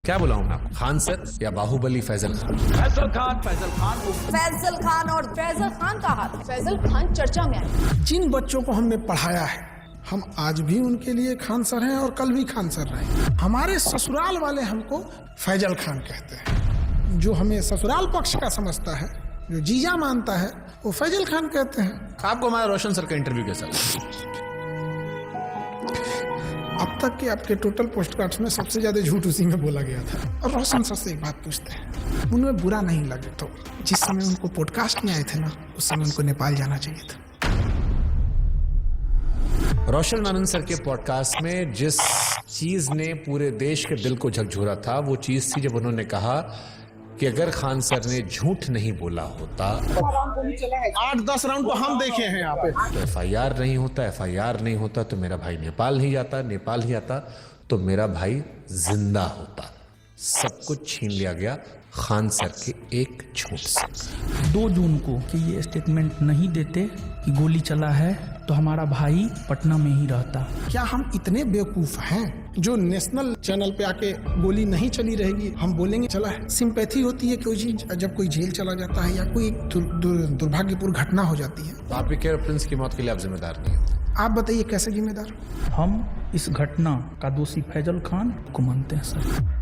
क्या बुलाऊं मैं आपको, खान सर या बाहुबली फैजल खान? फैजल खान, फैजल खान। फैजल खान और फैजल खान का हाथ। फैजल खान चर्चा में आए। जिन बच्चों को हमने पढ़ाया है, हम आज भी उनके लिए खान सर हैं और कल भी खान सर रहे। हमारे ससुराल वाले हमको फैजल खान कहते हैं। जो हमें ससुराल पक्ष का समझता है, जो जीजा मानता है, वो फैजल खान कहते हैं। आपको हमारा रोशन सर का इंटरव्यू कैसा लगा? अब तक के आपके टोटल पोस्टकार्ड्स में सबसे ज्यादा झूठ उसी में बोला गया था। और रोशन सर से एक बात पूछते हैं, उनमें बुरा नहीं लगे तो जिस समय उनको पॉडकास्ट में आए थे ना, उस समय उनको नेपाल जाना चाहिए था। रोशन आनंद सर के पॉडकास्ट में जिस चीज ने पूरे देश के दिल को झकझोरा था, वो चीज थी जब उन्होंने कहा कि अगर खान सर ने झूठ नहीं बोला होता, 8-10 राउंड को हम देखे हैं यहाँ पे, तो एफआईआर नहीं होता, एफआईआर नहीं होता तो मेरा भाई नेपाल नहीं जाता, नेपाल ही आता तो मेरा भाई जिंदा होता। सब कुछ छीन लिया गया खान सर के एक झूठ से। 2 जून को कि ये स्टेटमेंट नहीं देते कि गोली चला है तो हमारा भाई पटना में ही रहता। क्या हम इतने बेवकूफ हैं जो नेशनल चैनल पे आके गोली नहीं चली रहेगी हम बोलेंगे चला है? सिंपैथी होती है कि जब कोई जेल चला जाता है या कोई दुर्भाग्यपूर्ण घटना हो जाती है। तो आप भी कह रहे प्रिंस की मौत के लिए आप जिम्मेदार नहीं होते? आप बताइए कैसे जिम्मेदार? हम इस घटना का दोषी फैजल खान को मानते हैं सर।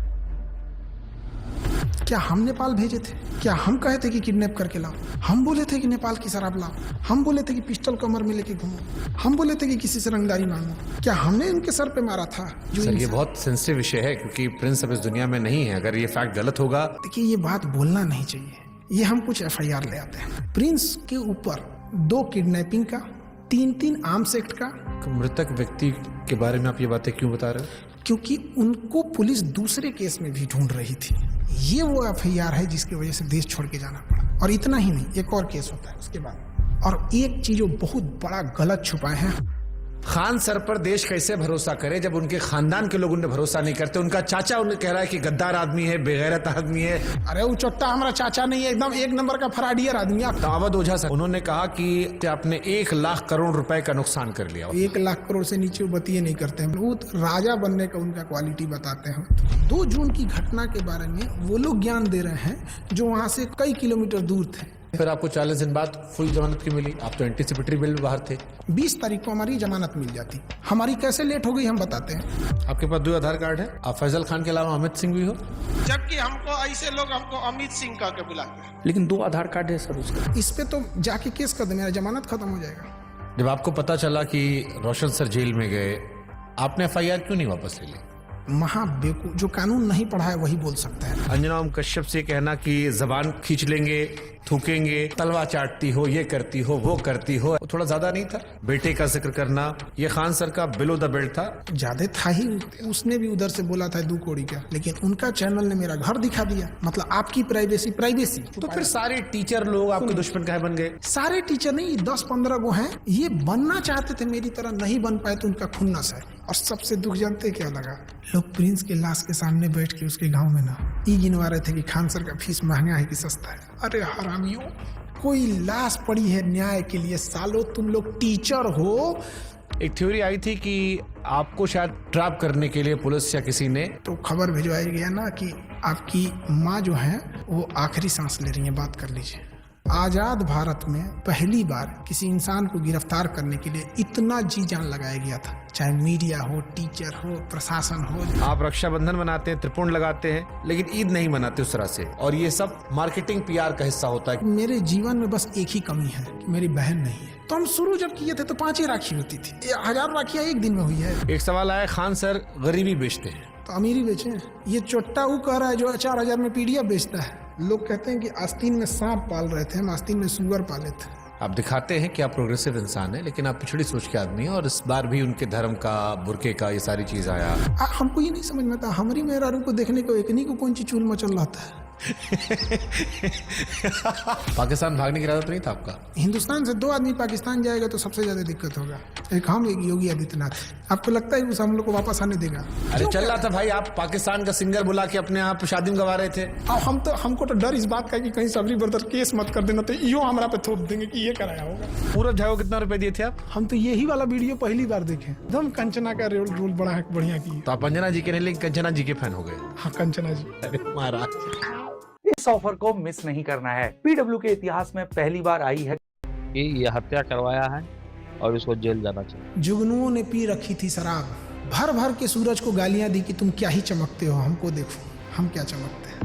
क्या हम नेपाल भेजे थे? क्या हम कहे थे कि किडनैप करके लाओ? हम बोले थे कि नेपाल की शराब लाओ? हम बोले थे कि पिस्टल कमर में लेके घूमो? हम बोले थे कि किसी से रंगदारी मांगो? क्या हमने उनके सर पे मारा था? सर ये बहुत सेंसिटिव विषय है क्योंकि प्रिंस अब इस दुनिया में नहीं है। अगर ये फैक्ट गलत होगा, देखिए ये बात बोलना नहीं चाहिए। ये हम कुछ एफआईआर ले आते हैं। प्रिंस के ऊपर 2 किडनैपिंग का, 3 आर्म्स एक्ट का। मृतक व्यक्ति के बारे में आप ये बातें क्यों बता रहे हो? क्योंकि उनको पुलिस दूसरे केस में भी ढूंढ रही थी। ये वो एफआईआर है जिसकी वजह से देश छोड़ के जाना पड़ा। और इतना ही नहीं, एक और केस होता है उसके बाद। और एक चीज जो बहुत बड़ा गलत छुपाए हैं, खान सर पर देश कैसे भरोसा करे जब उनके खानदान के लोग उन्हें भरोसा नहीं करते? उनका चाचा उन्हें कह रहा है कि गद्दार आदमी है, बेगैरत आदमी है। अरे वो चट्टा हमारा चाचा नहीं है, एकदम 1 नंबर का फराडियर आदमी है। दावत ओझा सर उन्होंने कहा कि आपने 1 लाख करोड़ रुपए का नुकसान कर लिया। 1 लाख करोड़ से नीचे वो बतिये नहीं करते हैं। वो राजा बनने का उनका क्वालिटी बताते हैं। 2 जून की घटना के बारे में वो लोग ज्ञान दे रहे हैं जो वहां से कई किलोमीटर दूर थे। फिर आपको 40 दिन बाद फुल जमानत की मिली। आप तो एंटीसिपेटरी बेल में बाहर थे। 20 तारीख को हमारी जमानत मिल जाती। हमारी कैसे लेट हो गई हम बताते हैं। आपके पास 2 आधार कार्ड है। आप फैजल खान के अलावा अमित सिंह भी हो। जबकि हमको ऐसे लोग हमको अमित सिंह कह के बुलाते हैं। लेकिन 2 आधार कार्ड है सर उसका। इस पे तो जाके केस कर दे, मेरा जमानत खत्म हो जाएगा। जब आपको पता चला कि रोशन सर जेल में गए, आपने एफआईआर क्यों नहीं वापस ले ली? महाबेवकूफ, जो कानून नहीं पढ़ा है वही बोल सकता है। अंजना ओम कश्यप से कहना कि जबान खींच लेंगे, थूकेंगे, तलवा चाटती हो, ये करती हो, वो करती हो, थोड़ा ज्यादा नहीं था? बेटे का जिक्र करना, ये खान सर का बिलो द बेल्ट था। ज्यादा था ही। उसने भी उधर से बोला था 2 कौड़ी का, लेकिन उनका चैनल ने मेरा घर दिखा दिया। मतलब आपकी प्राइवेसी। तो फिर सारे टीचर लोग आपके दुश्मन काहे बन गए? सारे टीचर नहीं, 10-15 गो हैं। ये बनना चाहते थे मेरी तरह, नहीं बन पाए तो उनका खुन्नस है। और सबसे दुख जानते क्या लगा? लोग प्रिंस के लाश के सामने बैठ के उसके गांव में ना ये गिनवा रहे थे कि खान सर का फीस महंगा है कि सस्ता है। अरे हरामियों, कोई लाश पड़ी है न्याय के लिए। सालों तुम लोग टीचर हो। एक थ्योरी आई थी कि आपको शायद ट्रैप करने के लिए पुलिस या किसी ने तो खबर भिजवाया गया ना कि आपकी माँ जो है वो आखिरी सांस ले रही है, बात कर लीजिए। आजाद भारत में पहली बार किसी इंसान को गिरफ्तार करने के लिए इतना जी जान लगाया गया था, चाहे मीडिया हो, टीचर हो, प्रशासन हो। आप रक्षाबंधन मनाते हैं, त्रिपुंड लगाते हैं, लेकिन ईद नहीं मनाते उस तरह से। और ये सब मार्केटिंग पीआर का हिस्सा होता है। मेरे जीवन में बस एक ही कमी है कि मेरी बहन नहीं है। तो हम शुरू जब किए थे तो 5 ही राखी होती थी। 1000 राखियां एक दिन में हुई है। एक सवाल आया, खान सर गरीबी बेचते हैं तो अमीरी बेचे। ये चोट्टा वो कह रहा है जो 4000 में पीडीएफ बेचता है। लोग कहते हैं कि आस्तीन में सांप पाल रहे थे, हम आस्तीन में सुअर पाले थे। आप दिखाते हैं कि आप प्रोग्रेसिव इंसान हैं, लेकिन आप पिछड़ी सोच के आदमी हैं। और इस बार भी उनके धर्म का, बुरके का, ये सारी चीज आया। हमको ये नहीं समझ में आता, हमारी मेहरारू को देखने को एकनी को कौन सी चूल मचल रहा था। पाकिस्तान भागने की इरादा तो नहीं था आपका? हिंदुस्तान से 2 आदमी पाकिस्तान जाएगा तो सबसे ज्यादा दिक्कत होगा, एक हम एक योगी आदित्यनाथ। आपको लगता है कि उस हम लोग को वापस आने देगा? अरे चल रहा था भाई, आप पाकिस्तान का सिंगर बुला के अपने आप शादी में गवा रहे थे। अब हमको तो डर इस बात का कि कहीं सबरी ब्रदर केस मत कर देना, तो यो हमारा पे थोप देंगे कि ये कराया होगा। पूरब झा को कितना रुपए दिए थे आप? हम तो यही वाला वीडियो पहली बार देखे, एकदम कंचना का रोल बड़ा बढ़िया किया। तो आप अंजना जी के नहीं लेकिन कंचना जी के फैन हो गए। हाँ कंचना जी। अरे महाराज, इस ऑफर को मिस नहीं करना है। पीडब्ल्यू के इतिहास में पहली बार आई है कि ये हत्या करवाया है और इसको जेल जाना चाहिए। जुगनुओं ने पी रखी थी शराब, भर भर के सूरज को गालियां दी कि तुम क्या ही चमकते हो, हमको देखो हम क्या चमकते हैं।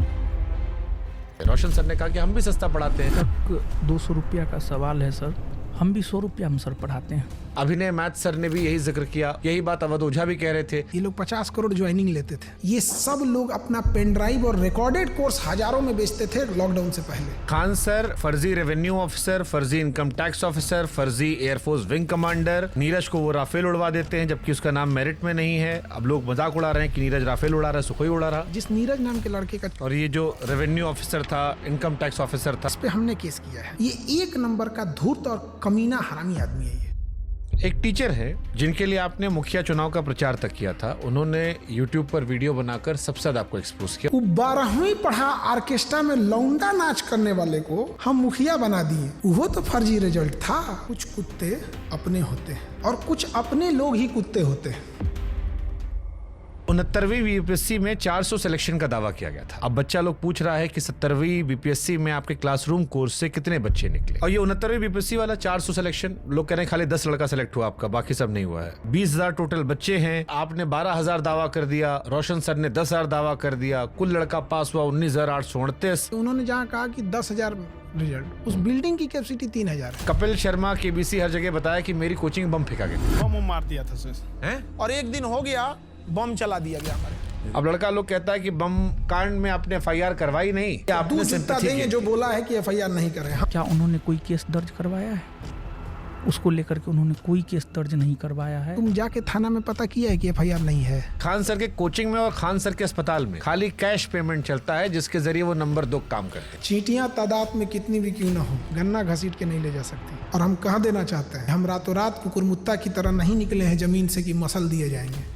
रोशन सर ने कहा कि हम भी सस्ता पढ़ाते हैं। तक 200 रुपया का सवाल है सर, हम भी 100 रुपया हम सर पढ़ाते हैं। अभिनय मैथ सर ने भी यही जिक्र किया, यही बात अवध ओझा भी कह रहे थे। ये लोग 50 करोड़ ज्वाइनिंग लेते थे। ये सब लोग अपना पेन ड्राइव और रिकॉर्डेड कोर्स हजारों में बेचते थे लॉकडाउन से पहले। खान सर फर्जी रेवेन्यू ऑफिसर, फर्जी इनकम टैक्स ऑफिसर, फर्जी एयरफोर्स विंग कमांडर। नीरज को वो राफेल उड़वा देते हैं जबकि उसका नाम मेरिट में नहीं है। अब लोग मजाक उड़ा रहे हैं कि नीरज राफेल उड़ा रहा है, सुखोई उड़ा रहा। जिस नीरज नाम के लड़के का और ये जो रेवेन्यू ऑफिसर था, इनकम टैक्स ऑफिसर था, इस पे हमने केस किया है। ये 1 नंबर का धूर्त और कमीना हरामी आदमी है। ये एक टीचर है जिनके लिए आपने मुखिया चुनाव का प्रचार तक किया था। उन्होंने YouTube पर वीडियो बनाकर सबसे ज्यादा आपको एक्सपोज किया। वो 12वीं पढ़ा ऑर्केस्ट्रा में लौंडा नाच करने वाले को हम मुखिया बना दिए। वो तो फर्जी रिजल्ट था। कुछ कुत्ते अपने होते हैं और कुछ अपने लोग ही कुत्ते होते हैं। 69वीं बीपीएससी में 400 सिलेक्शन का दावा किया गया था। अब बच्चा लोग पूछ रहा है कि 70वीं बीपीएससी में आपके क्लासरूम कोर्स से कितने बच्चे निकले। और ये 69वीं बीपीएससी वाला 400 सिलेक्शन, लोग कह रहे हैं खाली 10 लड़का सिलेक्ट हुआ आपका, बाकी सब नहीं हुआ है। 20,000 टोटल बच्चे हैं, आपने 12,000 दावा कर दिया, रोशन सर ने 10,000 दावा कर दिया, कुल लड़का पास हुआ 19,838। उन्होंने जहाँ कहा कि 10,000 रिजल्ट, उस बिल्डिंग की कैपेसिटी 3,000 है। कपिल शर्मा केबीसी हर जगह बताया कि मेरी कोचिंग बम फेंका गया। बम मार दिया था सर, हैं? और एक दिन हो गया बम चला दिया गया हमारे। अब लड़का लोग कहता है कि बम कांड में आपने FIR करवाई नहीं, आपने दूध जितना sympathy देंगे की। जो बोला है कि FIR नहीं करें। क्या उन्होंने कोई केस दर्ज करवाया है? उसको लेकर के उन्होंने कोई केस दर्ज नहीं करवाया है। तुम जाके थाना में पता किया है कि FIR नहीं है? खान सर के कोचिंग में और खान सर के अस्पताल में खाली कैश पेमेंट चलता है जिसके जरिए वो नंबर 2 काम करते हैं। चींटियां तादाद में कितनी भी क्यों ना हो, गन्ना घसीट के नहीं ले जा सकती। और हम कह देना चाहते हैं, हम रातों रात कुकुरमुत्ता की तरह नहीं निकले हैं जमीन से कि मसल दिए जाएंगे।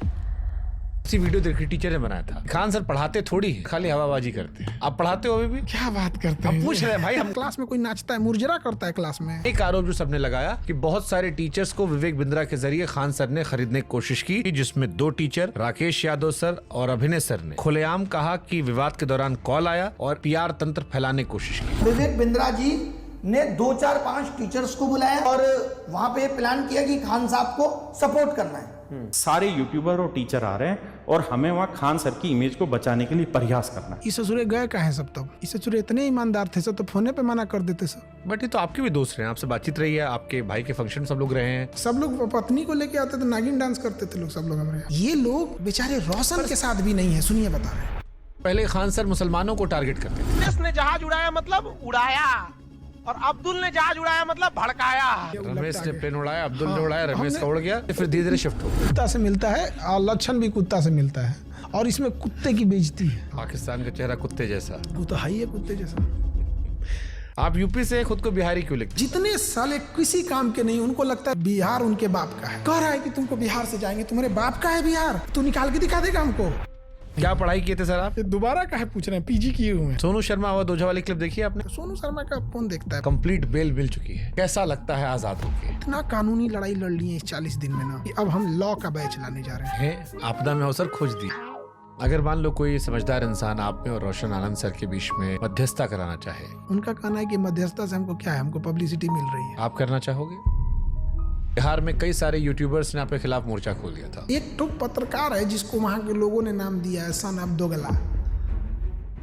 इसी वीडियो देखी टीचर ने बनाया था। खान सर पढ़ाते थोड़ी है, खाली हवाबाजी करते हैं। आप पढ़ाते हो अभी भी? क्या बात करते हम हैं? पूछ रहे हैं भाई, हम क्लास में कोई नाचता है, मुरझरा करता है क्लास में। एक आरोप जो सबने लगाया कि बहुत सारे टीचर्स को विवेक बिंद्रा के जरिए खान सर ने खरीदने की कोशिश की, जिसमें 2 टीचर राकेश यादव सर और अभिनय सर ने खुलेआम कहा कि विवाद के दौरान कॉल आया और PR तंत्र फैलाने की कोशिश की। विवेक बिंद्रा जी ने 2, 4, 5 टीचर्स को बुलाया और वहां पे प्लान किया कि खान साहब को सपोर्ट करना है। सारे यूट्यूबर और टीचर आ रहे हैं और हमें वहाँ खान सर की इमेज को बचाने के लिए प्रयास करना है। इस ससुरे गए कहाँ सब? तब इस ससुरे इतने ईमानदार थे सब, तो फोने पे मना कर देते सब। बट ये तो आपके भी दोस्त रहे हैं, आपसे बातचीत रही है, आपके भाई के फंक्शन सब लोग रहे हैं। सब लोग पत्नी को लेके आते थे, नागिन डांस करते थे लोग, सब लोग हमारे यहाँ। ये लोग बेचारे रोशन के साथ भी नहीं है। सुनिए बता रहे हैं। पहले खान सर मुसलमानों को टारगेट करते थे। रमेश ने जहाज उड़ाया मतलब उड़ाया, और अब्दुल ने जहाज उड़ाया मतलब भड़काया। रमेश ने प्लेन उड़ाया, अब्दुल ने उड़ाया, रमेश का उड़ गया, फिर धीरे धीरे शिफ्ट हो गया। कुत्ता से मिलता है और लक्षण भी कुत्ता से मिलता है, और इसमें कुत्ते की बेइज्जती है। पाकिस्तान का चेहरा कुत्ते जैसा। वो तो है ही है कुत्ते जैसा। आप यूपी से खुद को बिहारी क्यों लिखते? जितने साले किसी काम के नहीं, उनको लगता है बिहार उनके बाप का है। कह रहा है कि तुमको बिहार से जाएंगे, तुम्हारे बाप का है बिहार, तू निकाल के दिखा देगा हमको। क्या पढ़ाई किए थे सर आप? ये दोबारा का है पूछ रहे हैं? PG किए हुए हैं। सोनू शर्मा अवध ओझा वाली क्लिप देखी आपने? सोनू शर्मा का कौन देखता है? कंप्लीट बेल मिल चुकी है। कैसा लगता है आजाद होके? इतना कानूनी लड़ाई लड़ ली है इस 40 दिन में ना, कि अब हम लॉ का बैच लाने जा रहे हैं। आपदा में अवसर खोज दी। अगर मान लो कोई समझदार इंसान आप में और रोशन आनंद सर के बीच में मध्यस्थता कराना चाहे, उनका कहना है कि मध्यस्थता से हमको क्या है, हमको पब्लिसिटी मिल रही है। आप करना चाहोगे? बिहार में कई सारे यूट्यूबर्स ने आपके खिलाफ मोर्चा खोल दिया था। एक तो पत्रकार है जिसको वहां के लोगों ने नाम दिया है सन ऑफ दोगला।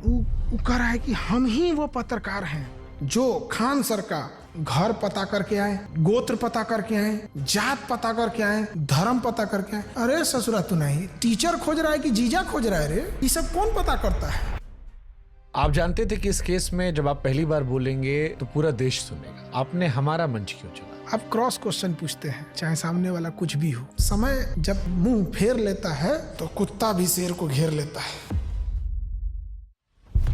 वो कह रहा है कि हम ही वो पत्रकार हैं जो खान सर का घर पता करके आए, गोत्र पता करके आए, जात पता करके आए, धर्म पता करके आए। अरे ससुरा तू नहीं, टीचर खोज रहा है कि जीजा खोज रहा है? रे ये सब कौन पता करता है? आप जानते थे कि इस केस में जब आप पहली बार बोलेंगे तो पूरा देश सुनेगा। आपने हमारा मंच क्यों चुना? आप क्रॉस क्वेश्चन पूछते हैं, चाहे सामने वाला कुछ भी हो। समय जब मुंह फेर लेता है तो कुत्ता भी शेर को घेर लेता है।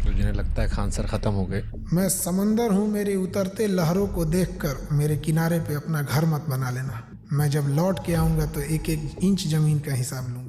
तो जिन्हें लगता है खान सर खत्म हो गए। मैं समंदर हूँ, मेरे उतरते लहरों को देखकर मेरे किनारे पे अपना घर मत बना लेना। मैं जब लौट के आऊंगा तो एक एक इंच जमीन का हिसाब लूंगा।